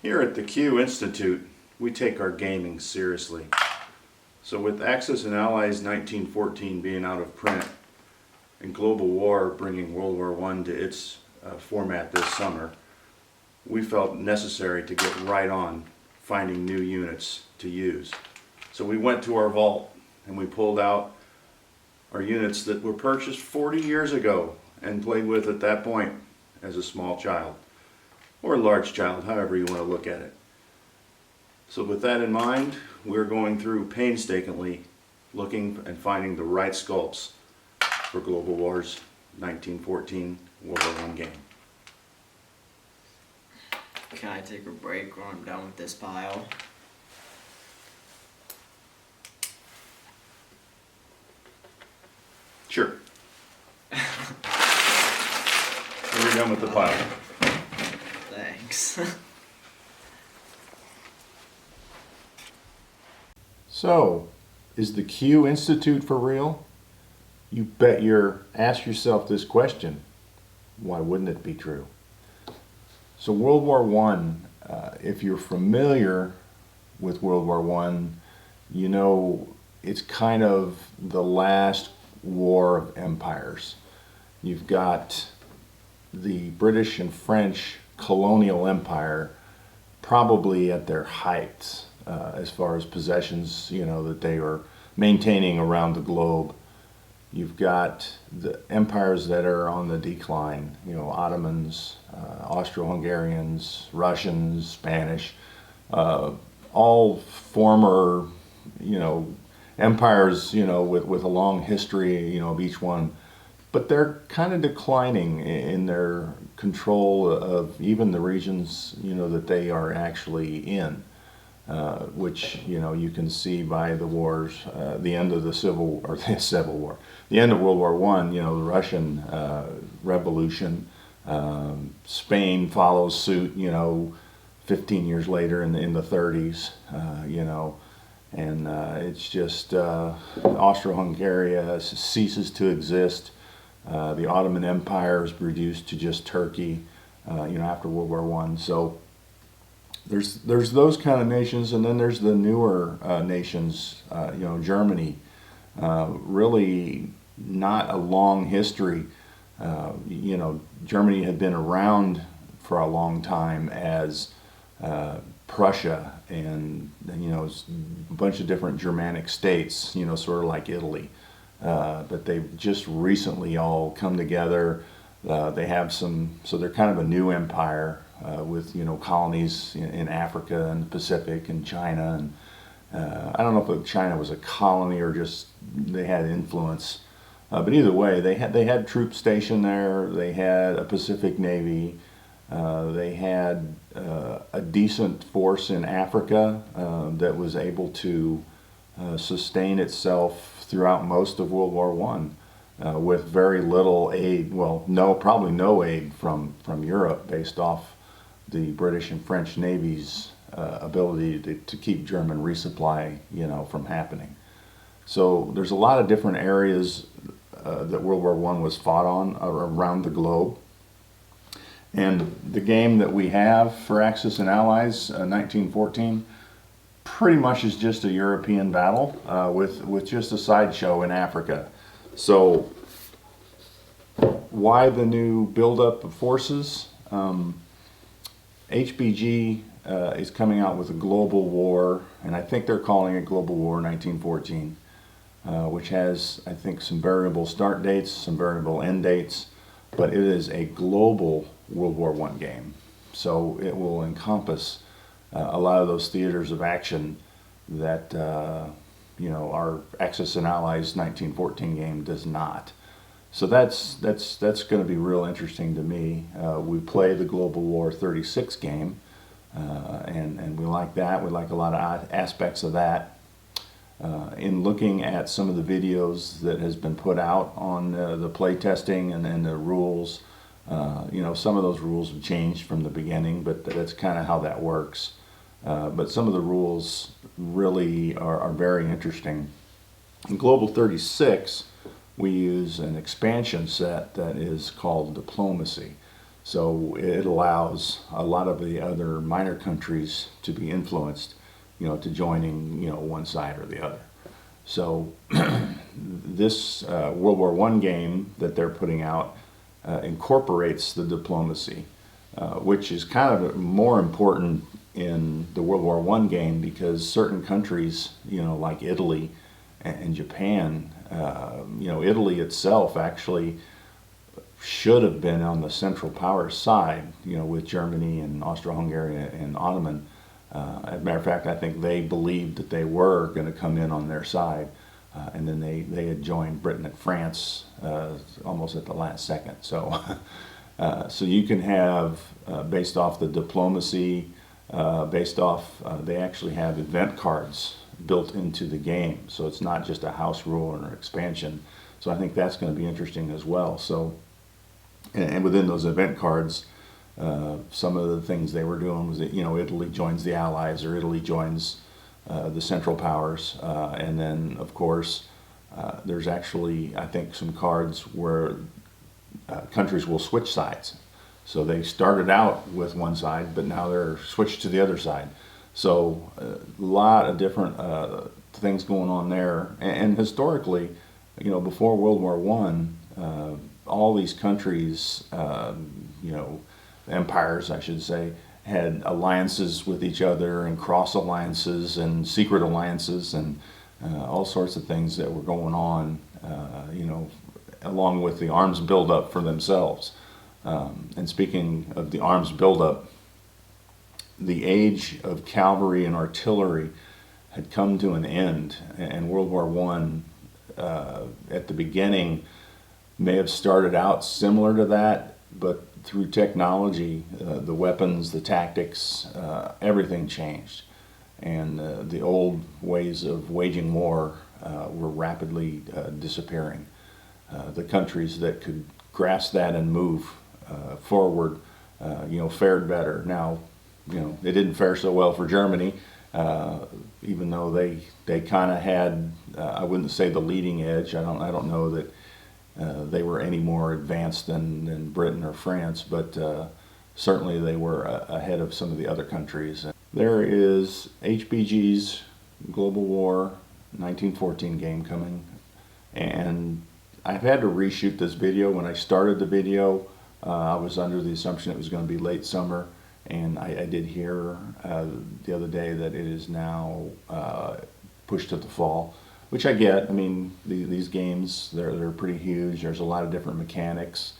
Here at the Q Institute, we take our gaming seriously. So with Axis and Allies 1914 being out of print and Global War bringing World War I to its format this summer, we felt necessary to get right on finding new units to use. So we went to our vault and we pulled out our units that were purchased 40 years ago and played with at that point as a small child, or a large child, however you want to look at it. So with that in mind, we're going through painstakingly looking and finding the right sculpts for Global War's 1914 World War I game. Can I take a break when I'm done with this pile? Sure. We're done with the pile. Thanks. So, is the Q Institute for real? You bet ask yourself this question. Why wouldn't it be true? So World War I, if you're familiar with World War I, you know it's kind of the last war of empires. You've got the British and French colonial empire probably at their height as far as possessions, that they were maintaining around the globe. You've got the empires that are on the decline, Ottomans, Austro-Hungarians, Russians, Spanish, all former, empires, with a long history, of each one. But they're kind of declining in their control of even the regions, that they are actually in. Which you can see by the wars, the end of the the end of World War I. The Russian Revolution. Spain follows suit. 15 years later in the 30s. And it's just Austro-Hungary ceases to exist. The Ottoman Empire is reduced to just Turkey. After World War I. So. There's those kind of nations, and then there's the newer nations, Germany, really not a long history. Germany had been around for a long time as Prussia and a bunch of different Germanic states, sort of like Italy. But they've just recently all come together. They have so they're kind of a new empire. With colonies in Africa and the Pacific and China, and I don't know if China was a colony or just they had influence, but either way they had troops stationed there. They had a Pacific Navy. They had a decent force in Africa that was able to sustain itself throughout most of World War I. With very little aid, probably no aid from Europe, based off the British and French Navy's ability to keep German resupply, from happening. So there's a lot of different areas that World War I was fought on around the globe. And the game that we have for Axis and Allies, 1914, pretty much is just a European battle with just a sideshow in Africa. So why the new buildup of forces? HBG is coming out with a Global War, and I think they're calling it Global War 1914, which has, I think, some variable start dates, some variable end dates, but it is a global World War I game. So it will encompass a lot of those theaters of action that our Axis and Allies 1914 game does not. So that's going to be real interesting to me. We play the Global War 36 game, and we like that. We like a lot of aspects of that. In looking at some of the videos that has been put out on the play testing and the rules, some of those rules have changed from the beginning, but that's kind of how that works. But some of the rules really are very interesting. In Global 36, we use an expansion set that is called Diplomacy. So it allows a lot of the other minor countries to be influenced, to joining, one side or the other. So this World War I game that they're putting out incorporates the diplomacy, which is kind of more important in the World War I game, because certain countries, like Italy and Japan, Italy itself actually should have been on the Central Powers side, with Germany and Austro-Hungary and Ottoman. As a matter of fact, I think they believed that they were going to come in on their side, and then they had joined Britain and France almost at the last second. So, so you can have, based off the diplomacy, they actually have event cards built into the game. So it's not just a house rule or an expansion. So I think that's going to be interesting as well. So, and within those event cards, some of the things they were doing was that, Italy joins the Allies, or Italy joins the Central Powers. And then, of course, there's actually, I think, some cards where countries will switch sides. So they started out with one side, but now they're switched to the other side. So a lot of different things going on there. And historically, before World War I, all these countries, empires, I should say, had alliances with each other, and cross alliances and secret alliances, and all sorts of things that were going on, along with the arms buildup for themselves. And speaking of the arms buildup, the age of cavalry and artillery had come to an end, and World War I, at the beginning, may have started out similar to that, but through technology, the weapons, the tactics, everything changed. And the old ways of waging war were rapidly disappearing. The countries that could grasp that and move forward, fared better. Now, it didn't fare so well for Germany, even though they kind of had, I wouldn't say the leading edge. I don't know that they were any more advanced than Britain or France, but certainly they were ahead of some of the other countries. There is HBG's Global War 1914 game coming, and I've had to reshoot this video. When I started the video, I was under the assumption it was going to be late summer, and I did hear the other day that it is now pushed to the fall, which I get. I mean, these games, they're pretty huge. There's a lot of different mechanics.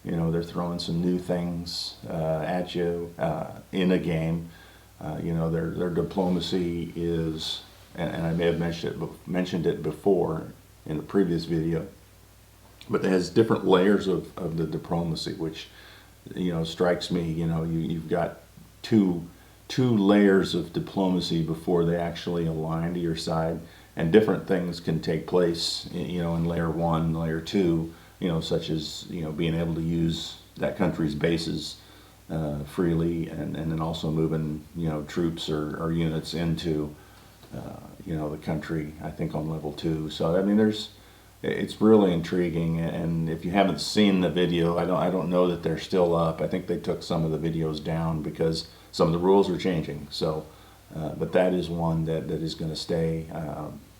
They're throwing some new things at you in a game. Their diplomacy is, and I may have mentioned it before in a previous video, but it has different layers of the diplomacy, which strikes me. You've got two layers of diplomacy before they actually align to your side, and different things can take place in layer 1, layer 2, such as being able to use that country's bases freely, and then also moving troops or units into the country, I think, on level 2. So I mean, it's really intriguing, and if you haven't seen the video, I don't know that they're still up. I think they took some of the videos down because some of the rules are changing. So, but that is one that is going to stay,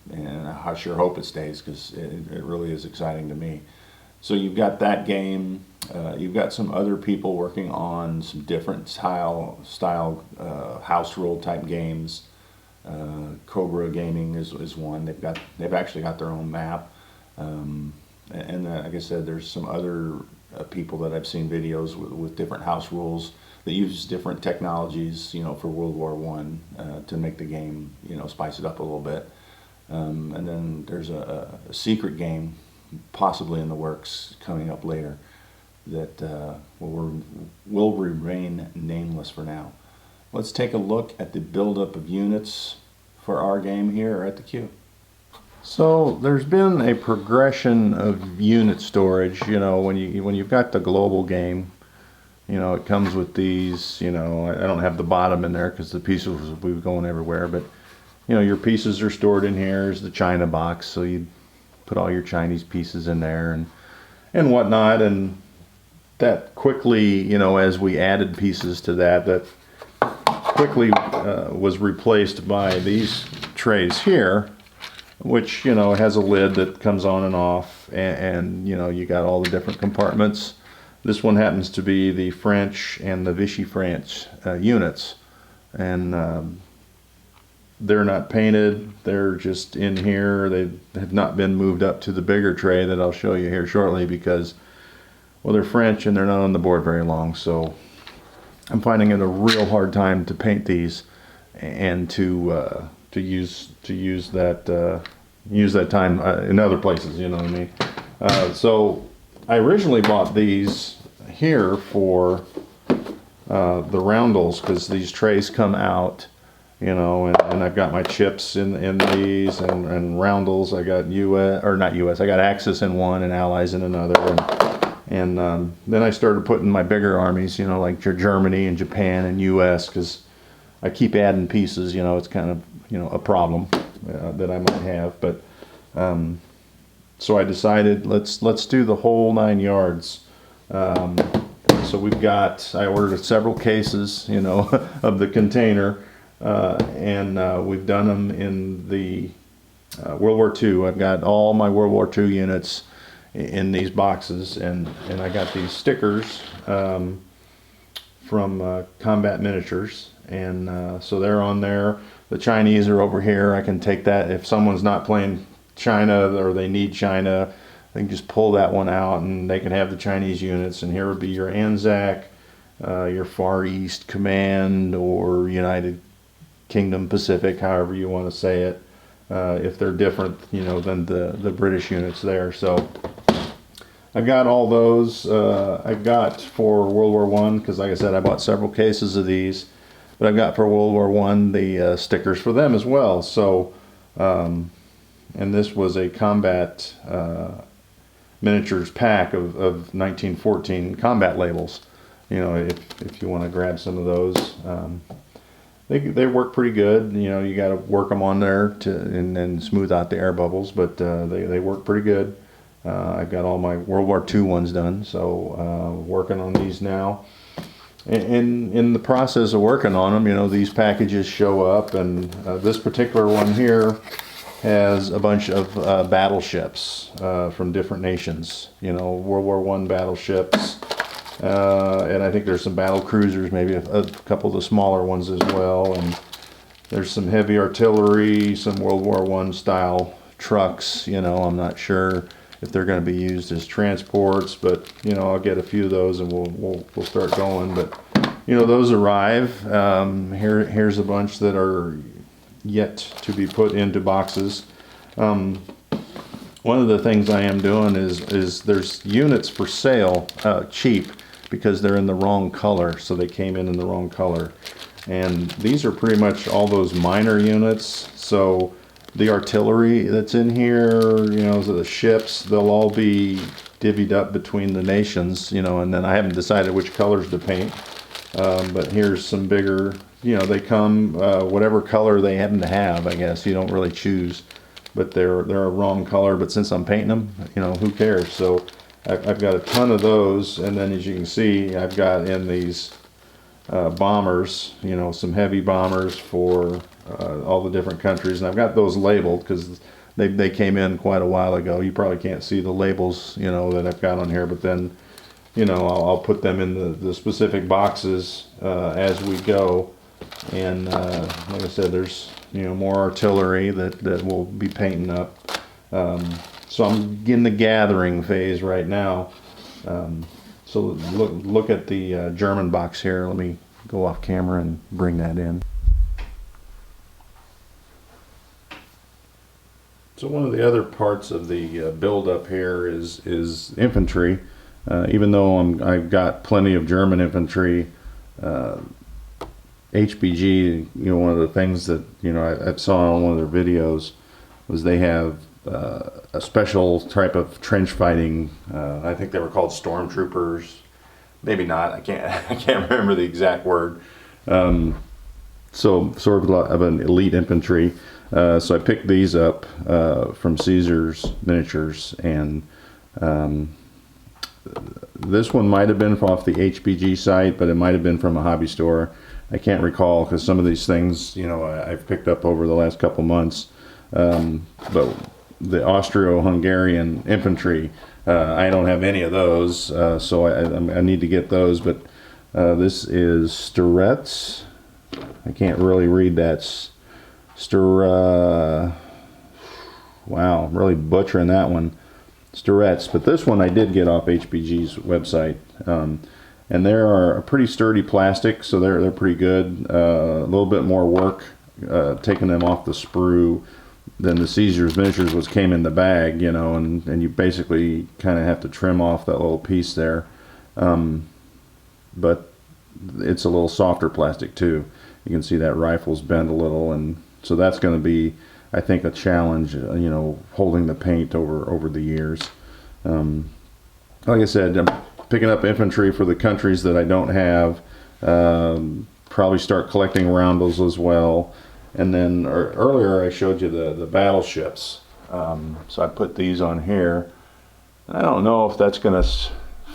and I sure hope it stays, because it really is exciting to me. So you've got that game. You've got some other people working on some different style house rule type games. Cobra Gaming is one. They've actually got their own map. And like I said, there's some other people that I've seen videos with different house rules that use different technologies, for World War I, to make the game, spice it up a little bit. And then there's a secret game possibly in the works coming up later that will remain nameless for now. Let's take a look at the buildup of units for our game here at the Q. So there's been a progression of unit storage. When you've got the global game, it comes with these. I don't have the bottom in there because the pieces will be going everywhere. But your pieces are stored in here. Here's the China box, so you put all your Chinese pieces in there and whatnot. And that quickly, you know, as we added pieces to that quickly was replaced by these trays here, which, you know, has a lid that comes on and off, and you know, you got all the different compartments. This one happens to be the French and the Vichy France units, and they're not painted, they're just in here. They have not been moved up to the bigger tray that I'll show you here shortly, because, well, they're French and they're not on the board very long, so I'm finding it a real hard time to paint these and to use that time in other places, you know what I mean? So I originally bought these here for the roundels, because these trays come out, you know, and I've got my chips in these, and roundels. I got US, or not US, I got Axis in one and Allies in another, and then I started putting my bigger armies, you know, like Germany and Japan and US, because I keep adding pieces, you know. It's kind of, you know, a problem that I might have, but so I decided let's do the whole 9 yards. So I ordered several cases, you know, of the container, and we've done them in the World War II. I've got all my World War II units in these boxes, and I got these stickers from Combat Miniatures, and so they're on there. The Chinese are over here. I can take that if someone's not playing China or they need China. They can just pull that one out and they can have the Chinese units, and here would be your Anzac, your Far East Command, or United Kingdom Pacific, however you want to say it, if they're different, you know, than the British units there. So I've got all those. I've got for World War I, because like I said, I bought several cases of these, but I've got for World War I the stickers for them as well. So and this was a Combat Miniatures pack of 1914 combat labels. You know, if you want to grab some of those, they work pretty good. You know, you got to work them on there and then smooth out the air bubbles, but they work pretty good. I've got all my World War II ones done, so working on these now. And in the process of working on them, you know, these packages show up, and this particular one here has a bunch of battleships from different nations. You know, World War I battleships, and I think there's some battle cruisers, maybe a couple of the smaller ones as well, and there's some heavy artillery, some World War I style trucks. You know, I'm not sure if they're going to be used as transports, but you know, I'll get a few of those and we'll start going. But you know, those arrive. Here's a bunch that are yet to be put into boxes. One of the things I am doing is there's units for sale cheap, because they're in the wrong color, so they came in the wrong color, and these are pretty much all those minor units. So the artillery that's in here, you know, the ships, they'll all be divvied up between the nations, you know, and then I haven't decided which colors to paint, but here's some bigger, you know, they come whatever color they happen to have. I guess you don't really choose, but they're a wrong color, but since I'm painting them, you know, who cares? So I've got a ton of those, and then as you can see, I've got in these bombers, you know, some heavy bombers for all the different countries, and I've got those labeled because they came in quite a while ago. You probably can't see the labels, you know, that I've got on here, but then, you know, I'll put them in the specific boxes as we go. And like I said, there's, you know, more artillery that we'll be painting up. So I'm in the gathering phase right now. So look at the German box here. Let me go off camera and bring that in. So one of the other parts of the build up here is infantry. Even though I've got plenty of German infantry, HBG, you know, one of the things that, you know, I saw on one of their videos was they have a special type of trench fighting. I think they were called stormtroopers. Maybe not. I can't remember the exact word. So sort of an elite infantry. So I picked these up from Caesar's Miniatures, and this one might have been off the HBG site, but it might have been from a hobby store. I can't recall, because some of these things, you know, I've picked up over the last couple months. But the Austro-Hungarian infantry, I don't have any of those, so I need to get those. But this is Sturets. I can't really read that. Wow, I'm really butchering that one. Sturets. But this one I did get off HBG's website. And they are a pretty sturdy plastic, so they're pretty good. A little bit more work taking them off the sprue than the Caesar's Miniatures, which came in the bag, you know, and you basically kind of have to trim off that little piece there. But it's a little softer plastic too. You can see that rifle's bent a little, and so that's going to be, I think, a challenge, you know, holding the paint over the years. Like I said, I'm picking up infantry for the countries that I don't have. Probably start collecting roundels as well. And then earlier I showed you the battleships. So I put these on here. I don't know if that's going to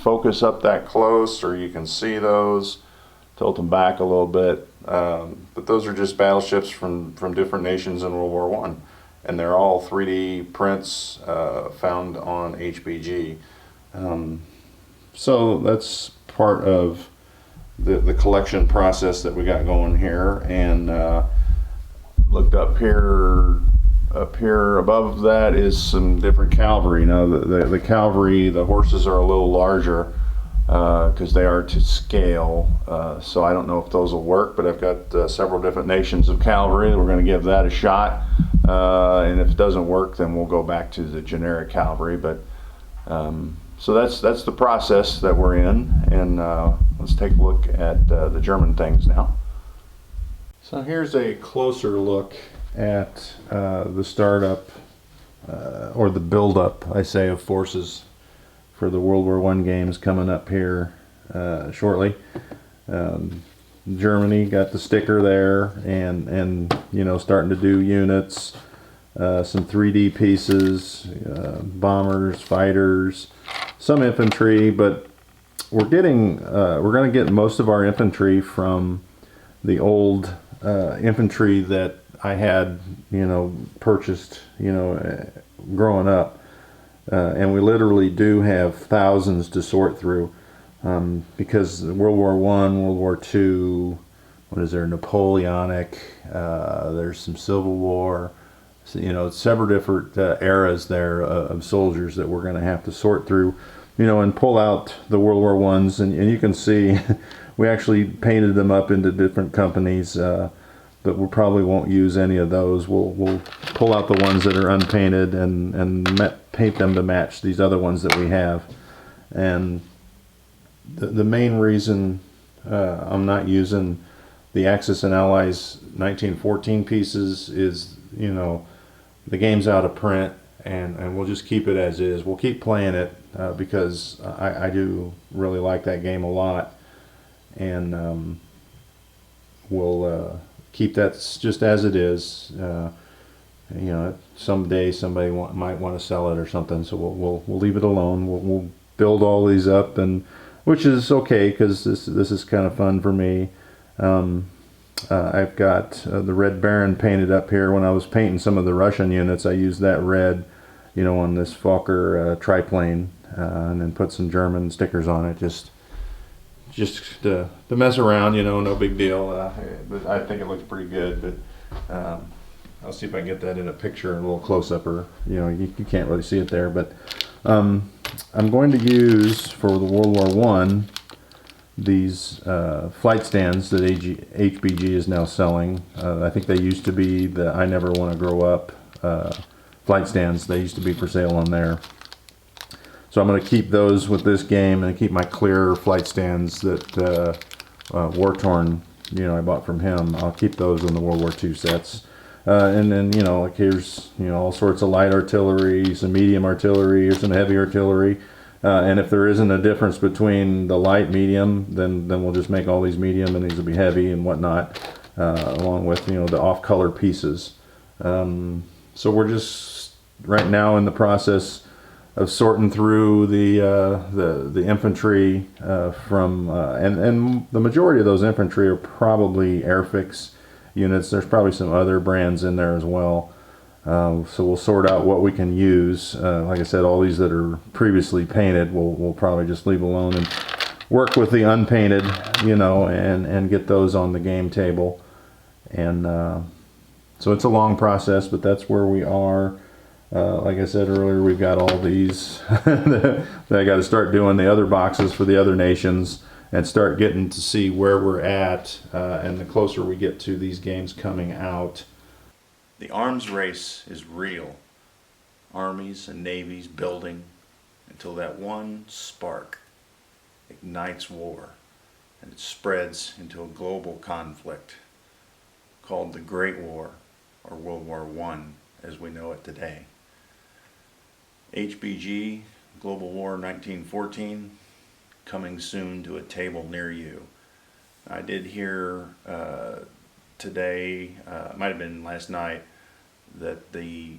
focus up that close, or you can see those. Tilt them back a little bit. But those are just battleships from different nations in World War I. And they're all 3D prints found on HBG. So that's part of the collection process that we got going here. And looked up here above that is some different cavalry. Now the cavalry, the horses are a little larger because they are to scale. So I don't know if those will work, but I've got several different nations of cavalry. We're going to give that a shot. And if it doesn't work, then we'll go back to the generic cavalry. But so that's the process that we're in, and let's take a look at the German things now. So here's a closer look at the startup, or the buildup, I say, of forces for the World War I games coming up here shortly. Germany got the sticker there, and you know, starting to do units, some 3D pieces, bombers, fighters, some infantry, but we're going to get most of our infantry from the old infantry that I had, you know, purchased, you know, growing up, and we literally do have thousands to sort through, because World War I, World War II, what is there, Napoleonic, there's some Civil War, so, you know, several different eras there of soldiers that we're going to have to sort through, you know, and pull out the World War I's, and you can see we actually painted them up into different companies, but we probably won't use any of those. We'll pull out the ones that are unpainted and paint them to match these other ones that we have. And the main reason I'm not using the Axis and Allies 1914 pieces is, you know, the game's out of print, and we'll just keep it as is. We'll keep playing it because I do really like that game a lot, and we'll keep that just as it is. You know, someday somebody might want to sell it or something, so we'll leave it alone. We'll build all these up, and which is okay, because this is kind of fun for me. I've got the Red Baron painted up here. When I was painting some of the Russian units, I used that red, you know, on this Fokker triplane, and then put some German stickers on it, just to mess around, you know, no big deal. But I think it looks pretty good. But I'll see if I can get that in a picture, a little close-up, or, you know, you can't really see it there. But I'm going to use, for the World War I, these flight stands that HBG is now selling. I think they used to be the I Never Want to Grow Up flight stands. They used to be for sale on there. So I'm going to keep those with this game, and keep my clear flight stands that War Torn, you know, I bought from him. I'll keep those in the World War II sets. And then, you know, like here's, you know, all sorts of light artillery, some medium artillery, or some heavy artillery. And if there isn't a difference between the light, medium, then we'll just make all these medium, and these will be heavy and whatnot, along with, you know, the off-color pieces. So we're just right now in the process sorting through the infantry and the majority of those infantry are probably Airfix units. There's probably some other brands in there as well. So we'll sort out what we can use. Like I said, all these that are previously painted, we'll probably just leave alone and work with the unpainted, and get those on the game table. And so it's a long process, but that's where we are. Like I said earlier, we've got all these that I got to start doing the other boxes for the other nations and start getting to see where we're at. And the closer we get to these games coming out, the arms race is real. Armies and navies building until that one spark ignites war, and it spreads into a global conflict called the Great War, or World War I as we know it today. HBG Global War 1914, coming soon to a table near you. I did hear today, might have been last night, that the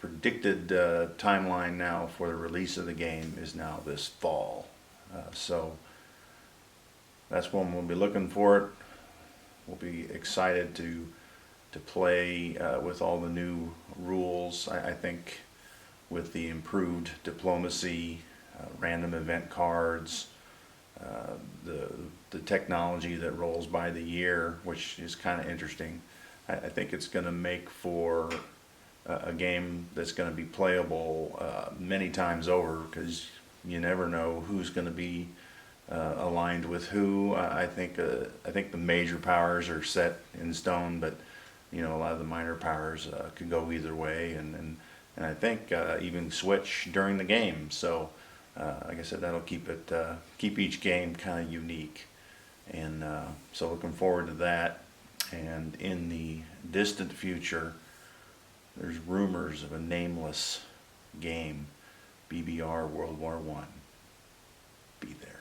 predicted timeline now for the release of the game is now this fall. So that's when we'll be looking for it. We'll be excited to play with all the new rules. I think with the improved diplomacy, random event cards, the technology that rolls by the year, which is kind of interesting. I think it's going to make for a game that's going to be playable many times over, because you never know who's going to be aligned with who. I think the major powers are set in stone, but a lot of the minor powers could go either way, and I think even switch during the game. So like I said, that'll keep each game kind of unique, and so looking forward to that. And in the distant future, there's rumors of a nameless game, BBR World War I. Be there.